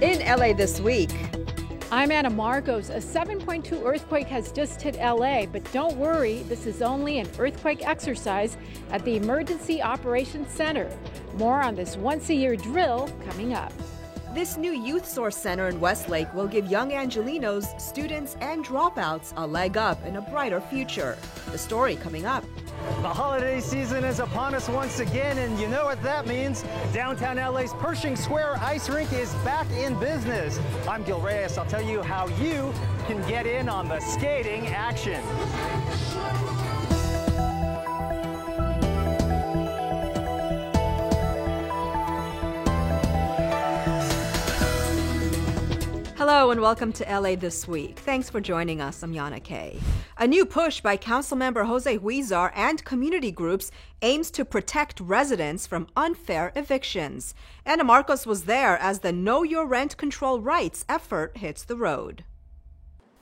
In LA this week. I'm Anna Marcos. A 7.2 earthquake has just hit LA, but don't worry, this is only an earthquake exercise at the Emergency Operations Center. More on this once-a-year drill coming up. This new Youth Source Center in Westlake will give young Angelenos, students, and dropouts a leg up in a brighter future. The story coming up. The holiday season is upon us once again, and you know what that means. Downtown LA's Pershing Square Ice Rink is back in business. I'm Gil Reyes. I'll tell you how you can get in on the skating action. Hello and welcome to LA This Week. Thanks for joining us. I'm Yana Kay. A new push by Councilmember Jose Huizar and community groups aims to protect residents from unfair evictions. Anna Marcos was there as the Know Your Rent Control Rights effort hits the road.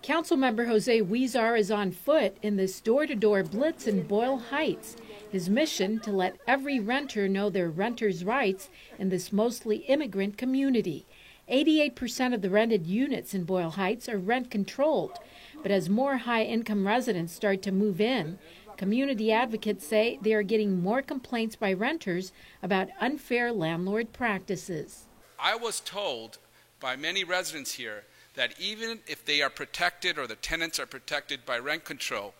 Councilmember Jose Huizar is on foot in this door-to-door blitz in Boyle Heights. His mission to let every renter know their renters' rights in this mostly immigrant community. 88% of the rented units in Boyle Heights are rent-controlled, but as more high-income residents start to move in, community advocates say they are getting more complaints by renters about unfair landlord practices. I was told by many residents here that even if they are protected or the tenants are protected by rent control,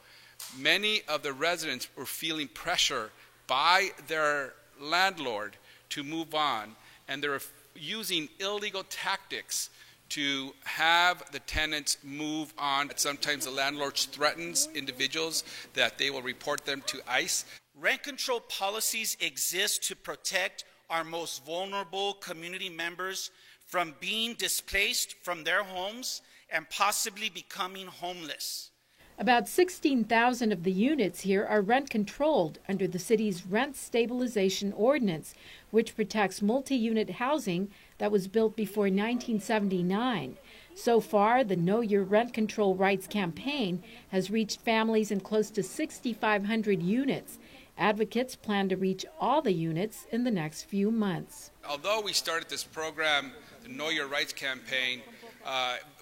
many of the residents were feeling pressure by their landlord to move on, and they're using illegal tactics to have the tenants move on. Sometimes the landlord threatens individuals that they will report them to ICE. Rent control policies exist to protect our most vulnerable community members from being displaced from their homes and possibly becoming homeless. About 16,000 of the units here are rent-controlled under the city's Rent Stabilization Ordinance, which protects multi-unit housing that was built before 1979. So far, the Know Your Rent Control Rights campaign has reached families in close to 6,500 units. Advocates plan to reach all the units in the next few months. Although we started this program, the Know Your Rights campaign,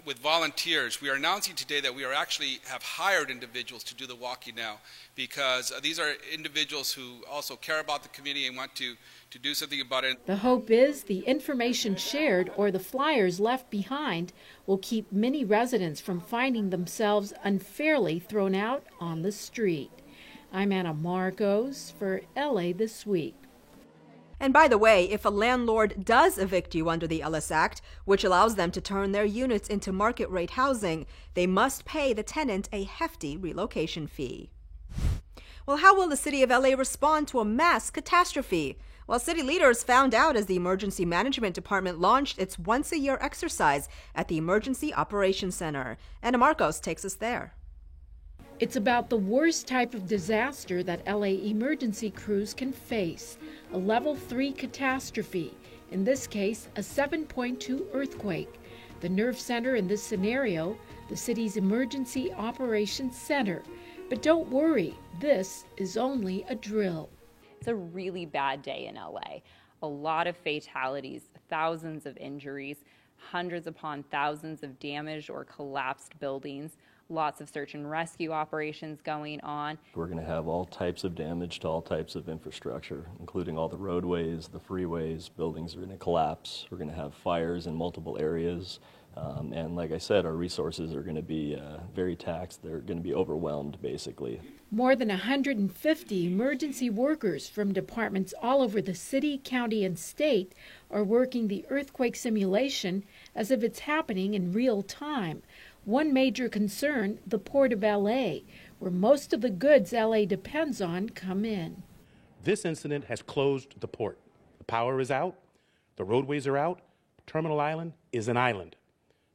with volunteers, we are announcing today that we have hired individuals to do the walking now, because these are individuals who also care about the community and want to do something about it. The hope is the information shared or the flyers left behind will keep many residents from finding themselves unfairly thrown out on the street. I'm Anna Marcos for LA This Week. And by the way, if a landlord does evict you under the Ellis Act, which allows them to turn their units into market rate housing, they must pay the tenant a hefty relocation fee. Well, how will the city of LA respond to a mass catastrophe? Well, city leaders found out as the Emergency Management Department launched its once-a-year exercise at the Emergency Operations Center. Anna Marcos takes us there. It's about the worst type of disaster that LA emergency crews can face, a level 3 catastrophe, in this case a 7.2 earthquake. The nerve center in this scenario, the city's Emergency Operations Center. But don't worry, this is only a drill. It's a really bad day in LA. A lot of fatalities, thousands of injuries, hundreds upon thousands of damaged or collapsed buildings. Lots of search and rescue operations going on. We're going to have all types of damage to all types of infrastructure, including all the roadways, the freeways. Buildings are going to collapse. We're going to have fires in multiple areas. And like I said, our resources are going to be very taxed. They're going to be overwhelmed, basically. More than 150 emergency workers from departments all over the city, county, and state are working the earthquake simulation as if it's happening in real time. One major concern, the Port of LA, where most of the goods LA depends on come in. This incident has closed the port. The power is out, the roadways are out, Terminal Island is an island.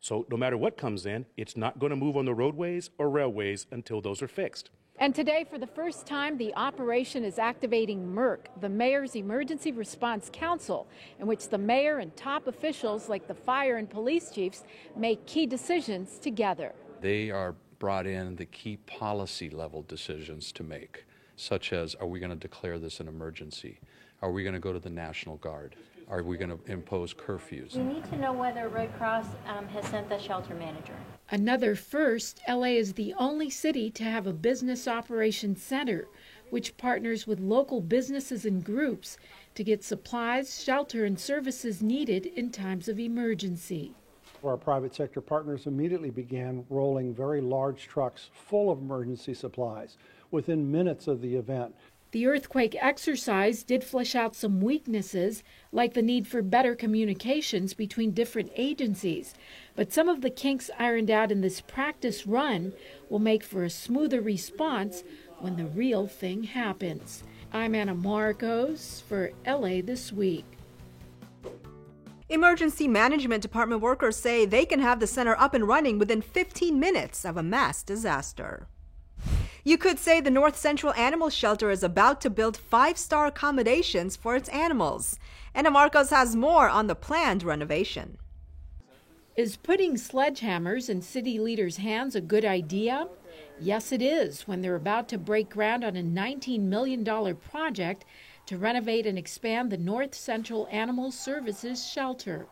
So no matter what comes in, it's not going to move on the roadways or railways until those are fixed. And today, for the first time, the operation is activating MERC, the Mayor's Emergency Response Council, in which the mayor and top officials like the fire and police chiefs make key decisions together. They are brought in the key policy level decisions to make, such as, are we going to declare this an emergency? Are we going to go to the National Guard? Are we going to impose curfews? We need to know whether Red Cross has sent the shelter manager. Another first, LA is the only city to have a business operations center, which partners with local businesses and groups to get supplies, shelter, and services needed in times of emergency. Our private sector partners immediately began rolling very large trucks full of emergency supplies within minutes of the event. The earthquake exercise did flesh out some weaknesses, like the need for better communications between different agencies. But some of the kinks ironed out in this practice run will make for a smoother response when the real thing happens. I'm Anna Marcos for LA This Week. Emergency Management Department workers say they can have the center up and running within 15 minutes of a mass disaster. You could say the North Central Animal Shelter is about to build 5-star accommodations for its animals. Anna Marcos has more on the planned renovation. Is putting sledgehammers in city leaders' hands a good idea? Yes, it is, when they're about to break ground on a $19 million project to renovate and expand the North Central Animal Services Shelter.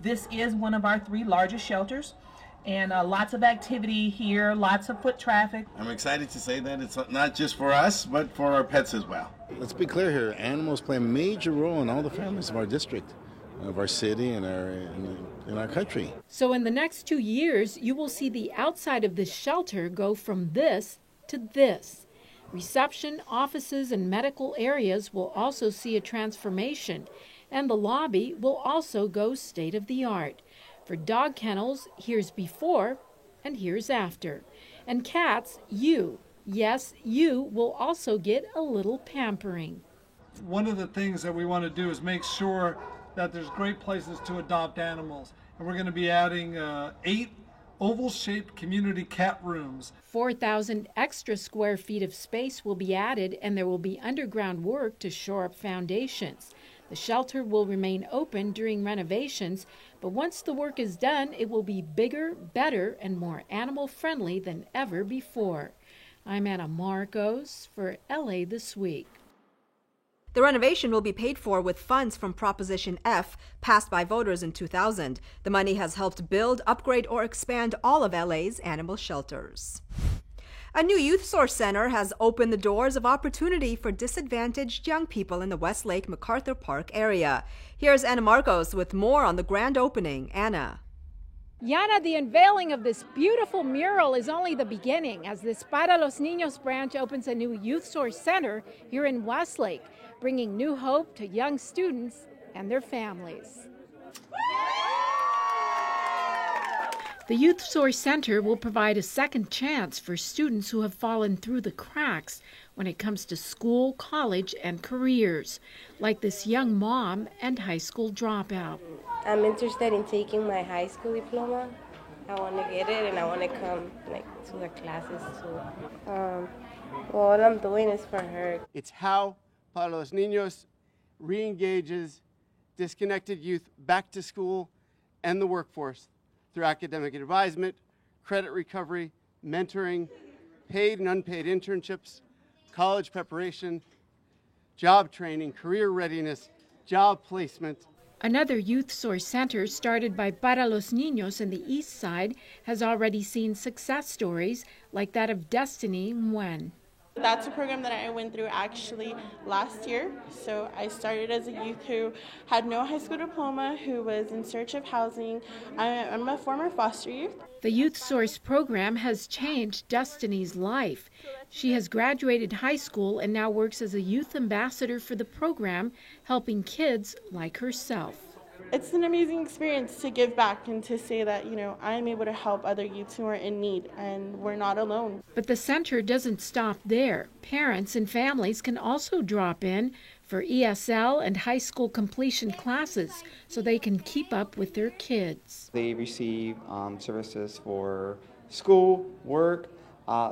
This is one of our 3 largest shelters, and lots of activity here, lots of foot traffic. I'm excited to say that it's not just for us, but for our pets as well. Let's be clear here, animals play a major role in all the families of our district, of our city, and in our country. So in the next 2 years, you will see the outside of this shelter go from this to this. Reception, offices, and medical areas will also see a transformation, and the lobby will also go state-of-the-art. For dog kennels, here's before and here's after. And cats, yes, you will also get a little pampering. One of the things that we want to do is make sure that there's great places to adopt animals. And we're going to be adding 8 oval-shaped community cat rooms. 4,000 extra square feet of space will be added, and there will be underground work to shore up foundations. The shelter will remain open during renovations, but once the work is done, it will be bigger, better, and more animal-friendly than ever before. I'm Anna Marcos for LA This Week. The renovation will be paid for with funds from Proposition F, passed by voters in 2000. The money has helped build, upgrade, or expand all of LA's animal shelters. A new Youth Source Center has opened the doors of opportunity for disadvantaged young people in the Westlake MacArthur Park area. Here's Anna Marcos with more on the grand opening. Anna. Yana, the unveiling of this beautiful mural is only the beginning as this Para los Niños branch opens a new Youth Source Center here in Westlake, bringing new hope to young students and their families. The Youth Source Center will provide a second chance for students who have fallen through the cracks when it comes to school, college, and careers, like this young mom and high school dropout. I'm interested in taking my high school diploma. I want to get it and I want to come to the classes too. All I'm doing is for her. It's how Para los Niños re-engages disconnected youth back to school and the workforce through academic advisement, credit recovery, mentoring, paid and unpaid internships, college preparation, job training, career readiness, job placement. Another Youth Source Center started by Para los Niños in the East Side has already seen success stories like that of Destiny Nguyen. That's a program that I went through actually last year. So I started as a youth who had no high school diploma, who was in search of housing. I'm a former foster youth. The Youth Source program has changed Destiny's life. She has graduated high school and now works as a youth ambassador for the program, helping kids like herself. It's an amazing experience to give back and to say that, I'm able to help other youths who are in need and we're not alone. But the center doesn't stop there. Parents and families can also drop in for ESL and high school completion classes so they can keep up with their kids. They receive services for school, work,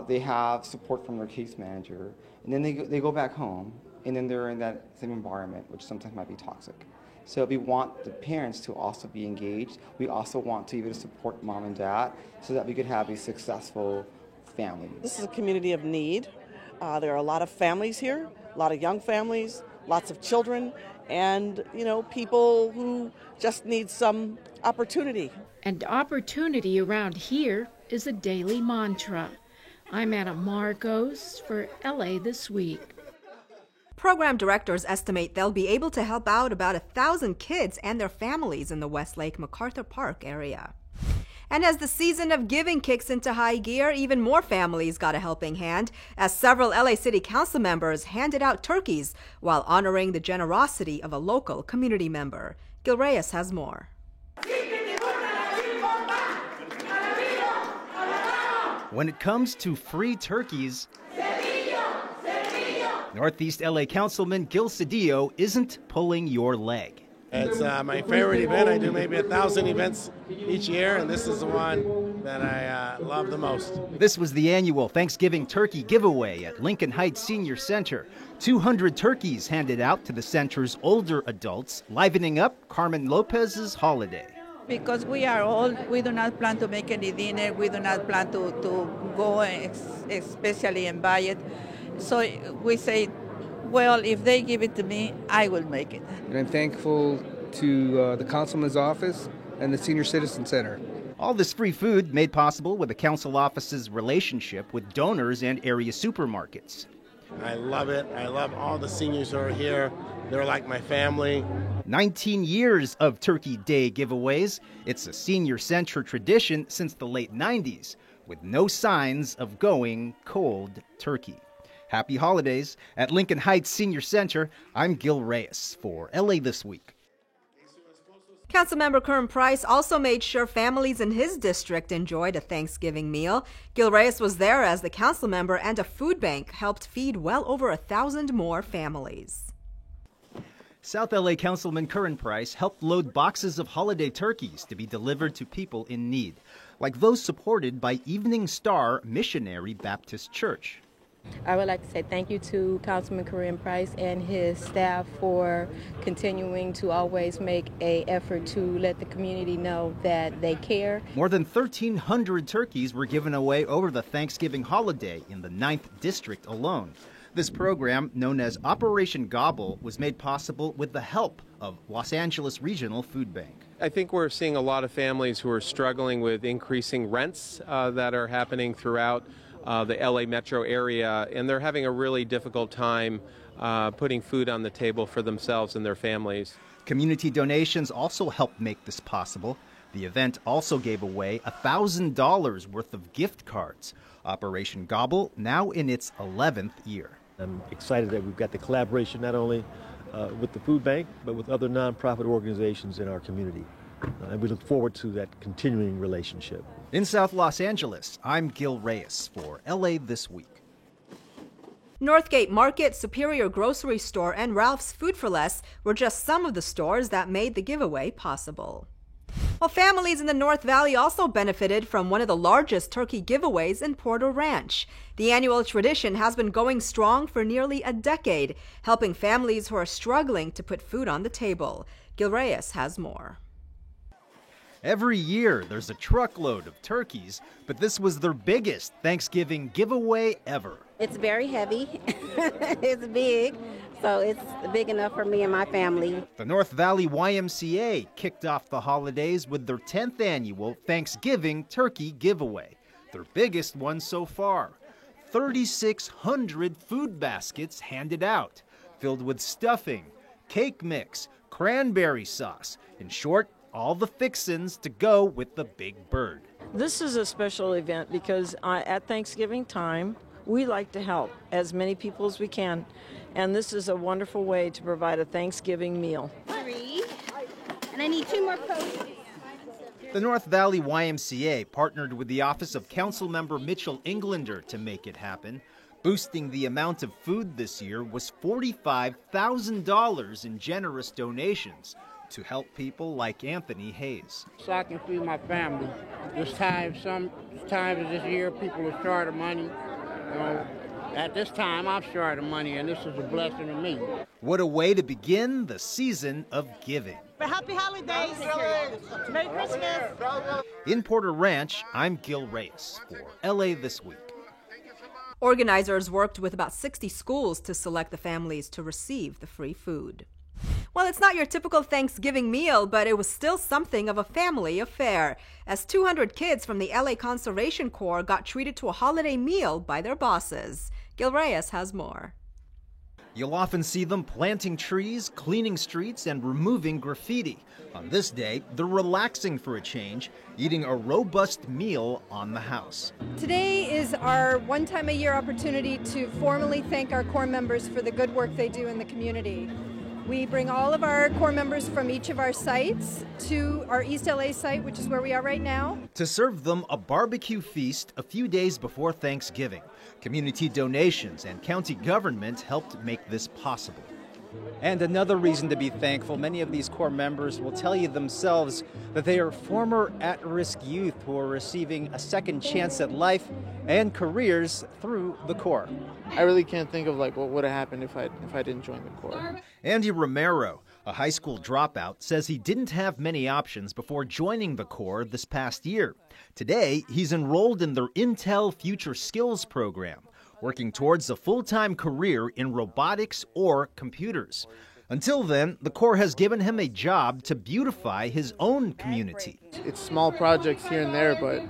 they have support from their case manager, and then they go back home and then they're in that same environment, which sometimes might be toxic. So we want the parents to also be engaged. We also want to be able to support mom and dad so that we could have a successful family. This is a community of need. There are a lot of families here, a lot of young families lots of children, and, people who just need some opportunity. And opportunity around here is a daily mantra. I'm Anna Marcos for LA This Week. Program directors estimate they'll be able to help out about 1,000 kids and their families in the Westlake MacArthur Park area. And as the season of giving kicks into high gear, even more families got a helping hand as several LA City Council members handed out turkeys while honoring the generosity of a local community member. Gil Reyes has more. When it comes to free turkeys, Northeast LA Councilman Gil Cedillo isn't pulling your leg. It's my favorite event. I do maybe 1,000 events each year, and this is the one that I love the most. This was the annual Thanksgiving turkey giveaway at Lincoln Heights Senior Center. 200 turkeys handed out to the center's older adults, livening up Carmen Lopez's holiday. Because we are old, we do not plan to make any dinner. We do not plan to go especially and buy it. So we say, well, if they give it to me, I will make it. And I'm thankful to the Councilman's office and the Senior Citizen Center. All this free food made possible with the council office's relationship with donors and area supermarkets. I love it. I love all the seniors who are here. They're like my family. 19 years of Turkey Day giveaways. It's a senior center tradition since the late 90s, with no signs of going cold turkey. Happy holidays. At Lincoln Heights Senior Center, I'm Gil Reyes for LA This Week. Councilmember Curran Price also made sure families in his district enjoyed a Thanksgiving meal. Gil Reyes was there as the council member, and a food bank helped feed well over 1,000 more families. South LA Councilman Curran Price helped load boxes of holiday turkeys to be delivered to people in need, like those supported by Evening Star Missionary Baptist Church. I would like to say thank you to Councilman Curran Price and his staff for continuing to always make an effort to let the community know that they care. More than 1,300 turkeys were given away over the Thanksgiving holiday in the 9th District alone. This program, known as Operation Gobble, was made possible with the help of Los Angeles Regional Food Bank. I think we're seeing a lot of families who are struggling with increasing rents that are happening throughout the LA metro area, and they're having a really difficult time putting food on the table for themselves and their families. Community donations also helped make this possible. The event also gave away $1,000 worth of gift cards. Operation Gobble now in its 11th year. I'm excited that we've got the collaboration not only with the food bank, but with other nonprofit organizations in our community. And we look forward to that continuing relationship. In South Los Angeles, I'm Gil Reyes for LA This Week. Northgate Market, Superior Grocery Store, and Ralph's Food for Less were just some of the stores that made the giveaway possible. Well, families in the North Valley also benefited from one of the largest turkey giveaways in Porter Ranch. The annual tradition has been going strong for nearly a decade, helping families who are struggling to put food on the table. Gil Reyes has more. Every year, there's a truckload of turkeys, but this was their biggest Thanksgiving giveaway ever. It's very heavy. It's big, so it's big enough for me and my family. The North Valley YMCA kicked off the holidays with their 10th annual Thanksgiving turkey giveaway, their biggest one so far. 3,600 food baskets handed out, filled with stuffing, cake mix, cranberry sauce. In short, all the fixins to go with the big bird. This is a special event because at Thanksgiving time, we like to help as many people as we can. And this is a wonderful way to provide a Thanksgiving meal. 3, and I need 2 more posts. The North Valley YMCA partnered with the office of Councilmember Mitchell Englander to make it happen. Boosting the amount of food this year was $45,000 in generous donations to help people like Anthony Hayes. So I can feed my family. Sometimes this year people are short of money. At this time, I'm short of money, and this is a blessing to me. What a way to begin the season of giving. Happy holidays. Merry Christmas. In Porter Ranch, I'm Gil Reyes for LA This Week. Organizers worked with about 60 schools to select the families to receive the free food. Well, it's not your typical Thanksgiving meal, but it was still something of a family affair, as 200 kids from the LA Conservation Corps got treated to a holiday meal by their bosses. Gil Reyes has more. You'll often see them planting trees, cleaning streets, and removing graffiti. On this day, they're relaxing for a change, eating a robust meal on the house. Today is our one-time-a-year opportunity to formally thank our Corps members for the good work they do in the community. We bring all of our Corps members from each of our sites to our East LA site, which is where we are right now, to serve them a barbecue feast a few days before Thanksgiving. Community donations and county government helped make this possible. And another reason to be thankful, many of these Corps members will tell you themselves that they are former at-risk youth who are receiving a second chance at life and careers through the Corps. I really can't think of what would have happened if I didn't join the Corps. Andy Romero, a high school dropout, says he didn't have many options before joining the Corps this past year. Today, he's enrolled in their Intel Future Skills program, working towards a full-time career in robotics or computers. Until then, the Corps has given him a job to beautify his own community. It's small projects here and there, but,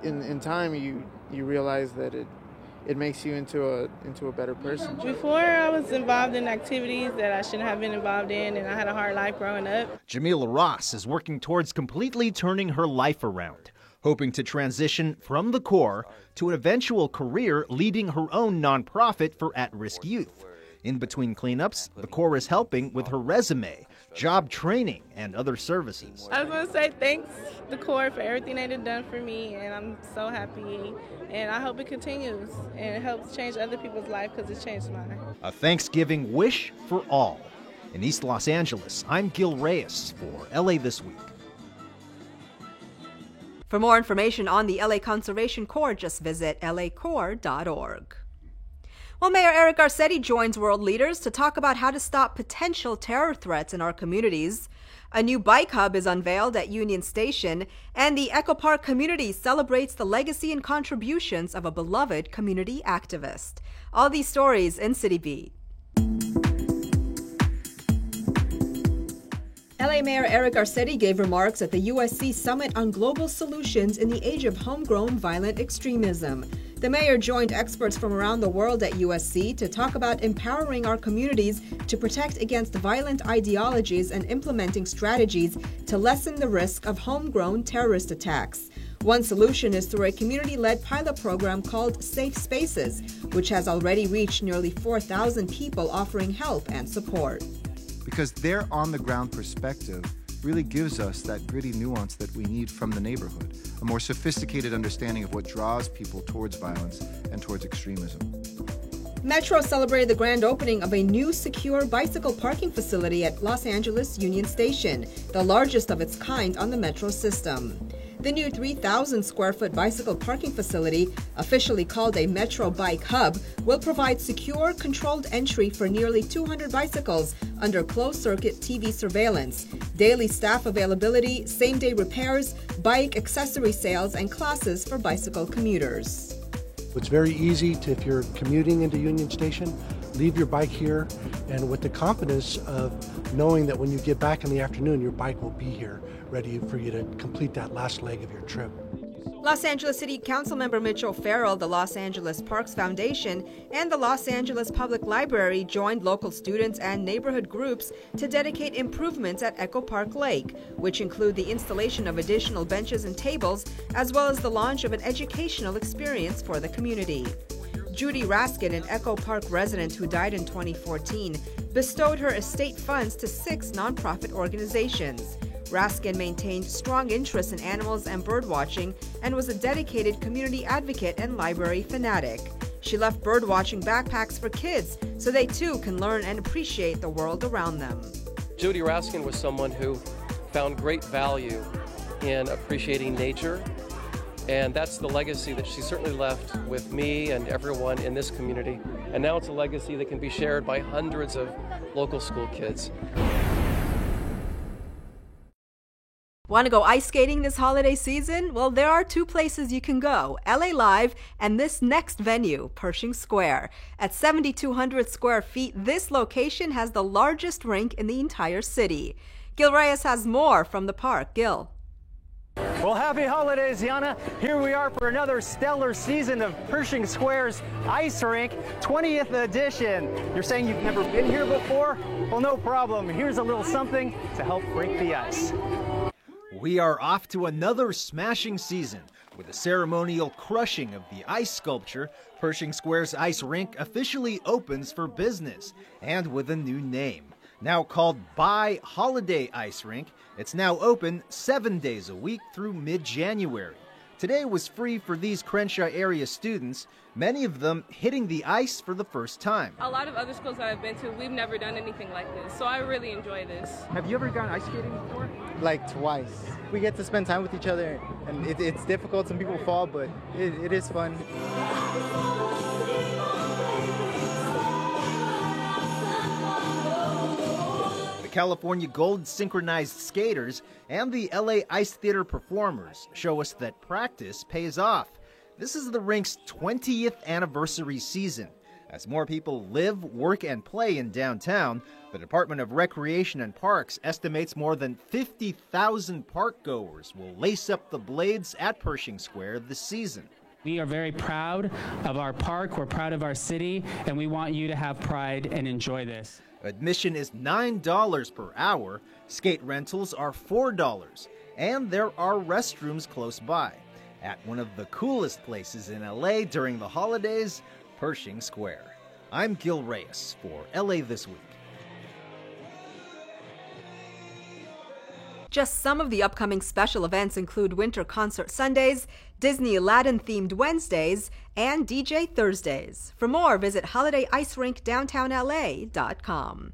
in time you realize that it makes you into a better person. Before, I was involved in activities that I shouldn't have been involved in, and I had a hard life growing up. Jamila Ross is working towards completely turning her life around, hoping to transition from the Corps to an eventual career leading her own nonprofit for at-risk youth. In between cleanups, the Corps is helping with her resume, job training, and other services. I just want to say thanks the Corps for everything they've done for me, and I'm so happy, and I hope it continues, and it helps change other people's lives because it's changed mine. A Thanksgiving wish for all. In East Los Angeles, I'm Gil Reyes for LA This Week. For more information on the LA Conservation Corps, just visit lacorps.org. Well, Mayor Eric Garcetti joins world leaders to talk about how to stop potential terror threats in our communities. A new bike hub is unveiled at Union Station, and the Echo Park community celebrates the legacy and contributions of a beloved community activist. All these stories in City Beat. LA Mayor Eric Garcetti gave remarks at the USC Summit on Global Solutions in the Age of Homegrown Violent Extremism. The mayor joined experts from around the world at USC to talk about empowering our communities to protect against violent ideologies and implementing strategies to lessen the risk of homegrown terrorist attacks. One solution is through a community-led pilot program called Safe Spaces, which has already reached nearly 4,000 people offering help and support. Because their on-the-ground perspective really gives us that gritty nuance that we need from the neighborhood, a more sophisticated understanding of what draws people towards violence and towards extremism. Metro celebrated the grand opening of a new secure bicycle parking facility at Los Angeles Union Station, the largest of its kind on the Metro system. The new 3,000-square-foot bicycle parking facility, officially called a Metro Bike Hub, will provide secure, controlled entry for nearly 200 bicycles under closed-circuit TV surveillance, daily staff availability, same-day repairs, bike accessory sales, and classes for bicycle commuters. It's very easy to, if you're commuting into Union Station, leave your bike here, and with the confidence of knowing that when you get back in the afternoon, your bike will be here, ready for you to complete that last leg of your trip. Los Angeles City Council member Mitch O'Farrell, the Los Angeles Parks Foundation, and the Los Angeles Public Library joined local students and neighborhood groups to dedicate improvements at Echo Park Lake, which include the installation of additional benches and tables, as well as the launch of an educational experience for the community. Judy Raskin, an Echo Park resident who died in 2014, bestowed her estate funds to 6 nonprofit organizations. Raskin maintained strong interest in animals and birdwatching and was a dedicated community advocate and library fanatic. She left birdwatching backpacks for kids so they too can learn and appreciate the world around them. Judy Raskin was someone who found great value in appreciating nature, and that's the legacy that she certainly left with me and everyone in this community. And now it's a legacy that can be shared by hundreds of local school kids. Want to go ice skating this holiday season? Well, there are two places you can go, LA Live and this next venue, Pershing Square. At 7,200 square feet, this location has the largest rink in the entire city. Gil Reyes has more from the park. Gil. Well, happy holidays, Yana. Here we are for another stellar season of Pershing Square's Ice Rink, 20th edition. You're saying you've never been here before? Well, no problem. Here's a little something to help break the ice. We are off to another smashing season. With the ceremonial crushing of the ice sculpture, Pershing Square's Ice Rink officially opens for business, and with a new name. Now called Buy Holiday Ice Rink, it's now open 7 days a week through mid-January. Today was free for these Crenshaw area students, many of them hitting the ice for the first time. A lot of other schools that I've been to, we've never done anything like this, so I really enjoy this. Have you ever gone ice skating before? Like twice. We get to spend time with each other, and it's difficult, some people fall, but it is fun. California Gold Synchronized Skaters and the LA Ice Theater performers show us that practice pays off. This is the rink's 20th anniversary season. As more people live, work, and play in downtown, the Department of Recreation and Parks estimates more than 50,000 park goers will lace up the blades at Pershing Square this season. We are very proud of our park, we're proud of our city, and we want you to have pride and enjoy this. Admission is $9 per hour, skate rentals are $4, and there are restrooms close by. At one of the coolest places in LA during the holidays, Pershing Square. I'm Gil Reyes for LA This Week. Just some of the upcoming special events include Winter Concert Sundays, Disney Aladdin-themed Wednesdays, and DJ Thursdays. For more, visit HolidayIceRinkDowntownLA.com.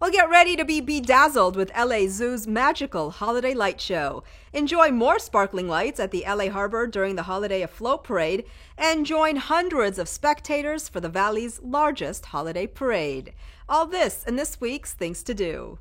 Well, get ready to be bedazzled with LA Zoo's magical Holiday Light Show. Enjoy more sparkling lights at the LA Harbor during the Holiday Afloat Parade, and join hundreds of spectators for the Valley's largest holiday parade. All this in this week's Things to Do.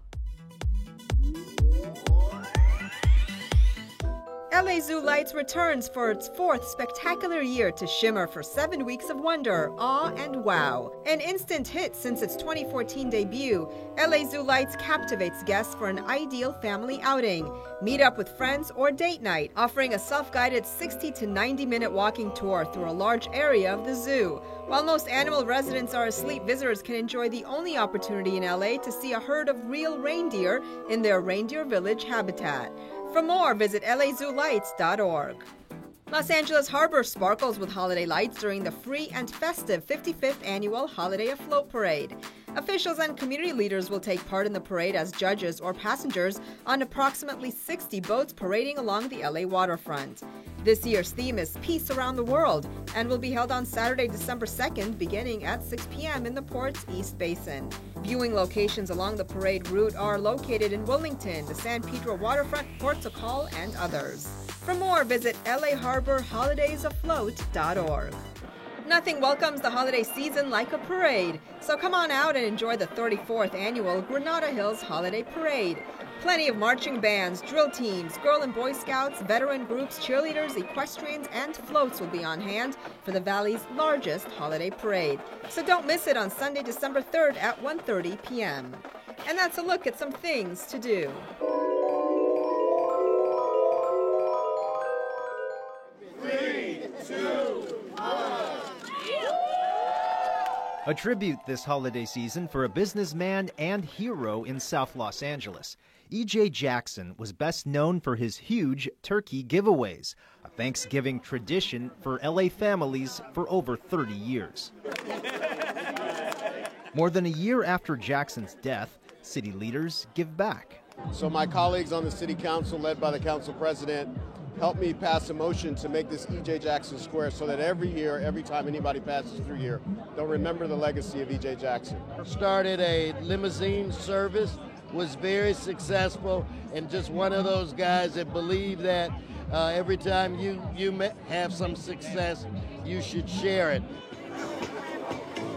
LA Zoo Lights returns for its fourth spectacular year to shimmer for 7 weeks of wonder, awe, and wow. An instant hit since its 2014 debut, LA Zoo Lights captivates guests for an ideal family outing. Meet up with friends or date night, offering a self-guided 60 to 90-minute walking tour through a large area of the zoo. While most animal residents are asleep, visitors can enjoy the only opportunity in LA to see a herd of real reindeer in their Reindeer Village habitat. For more, visit lazoolights.org. Los Angeles Harbor sparkles with holiday lights during the free and festive 55th Annual Holiday Afloat Parade. Officials and community leaders will take part in the parade as judges or passengers on approximately 60 boats parading along the LA waterfront. This year's theme is Peace Around the World and will be held on Saturday, December 2nd, beginning at 6 p.m. in the port's East Basin. Viewing locations along the parade route are located in Wilmington, the San Pedro waterfront, Port Sakal, and others. For more, visit LAHarborHolidaysAfloat.org. Nothing welcomes the holiday season like a parade, so come on out and enjoy the 34th Annual Granada Hills Holiday Parade. Plenty of marching bands, drill teams, Girl and Boy Scouts, veteran groups, cheerleaders, equestrians, and floats will be on hand for the Valley's largest holiday parade. So don't miss it on Sunday, December 3rd at 1:30 p.m. And that's a look at some things to do. A tribute this holiday season for a businessman and hero in South Los Angeles. E.J. Jackson was best known for his huge turkey giveaways, a Thanksgiving tradition for LA families for over 30 years. More than a year after Jackson's death, city leaders give back. So my colleagues on the city council, led by the council president, helped me pass a motion to make this E.J. Jackson Square so that every year, every time anybody passes through here, they'll remember the legacy of E.J. Jackson. Started a limousine service, was very successful, and just one of those guys that believe that every time you have some success, you should share it.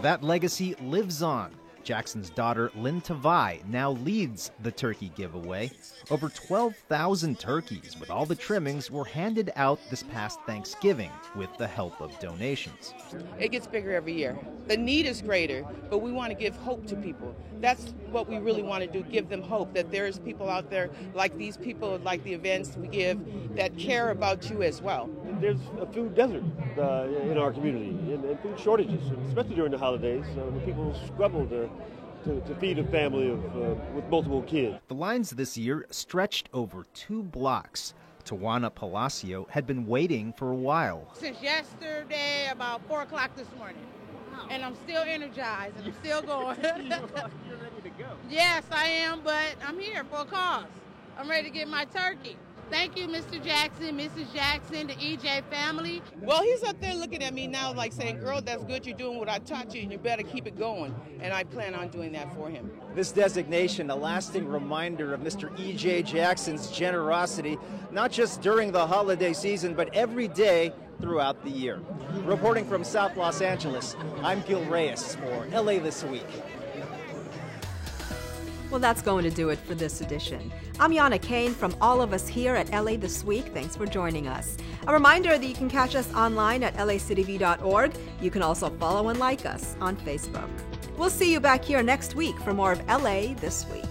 That legacy lives on. Jackson's daughter, Lynn Tavai, now leads the turkey giveaway. Over 12,000 turkeys with all the trimmings were handed out this past Thanksgiving with the help of donations. It gets bigger every year. The need is greater, but we want to give hope to people. That's what we really want to do, give them hope that there's people out there like these people, like the events we give, that care about you as well. There's a food desert in our community and food shortages, especially during the holidays when people struggle to feed a family with multiple kids. The lines this year stretched over 2 blocks. Tawana Palacio had been waiting for a while. Since yesterday, about 4 o'clock this morning. And I'm still energized and I'm still going. You're ready to go. Yes, I am, but I'm here for a cause. I'm ready to get my turkey. Thank you, Mr. Jackson, Mrs. Jackson, the EJ family. Well, he's up there looking at me now like saying, girl, that's good, you're doing what I taught you, and you better keep it going. And I plan on doing that for him. This designation, a lasting reminder of Mr. E.J. Jackson's generosity, not just during the holiday season, but every day throughout the year. Reporting from South Los Angeles, I'm Gil Reyes for LA This Week. Well, that's going to do it for this edition. I'm Yana Kane from all of us here at LA This Week. Thanks for joining us. A reminder that you can catch us online at lacityv.org. You can also follow and like us on Facebook. We'll see you back here next week for more of LA This Week.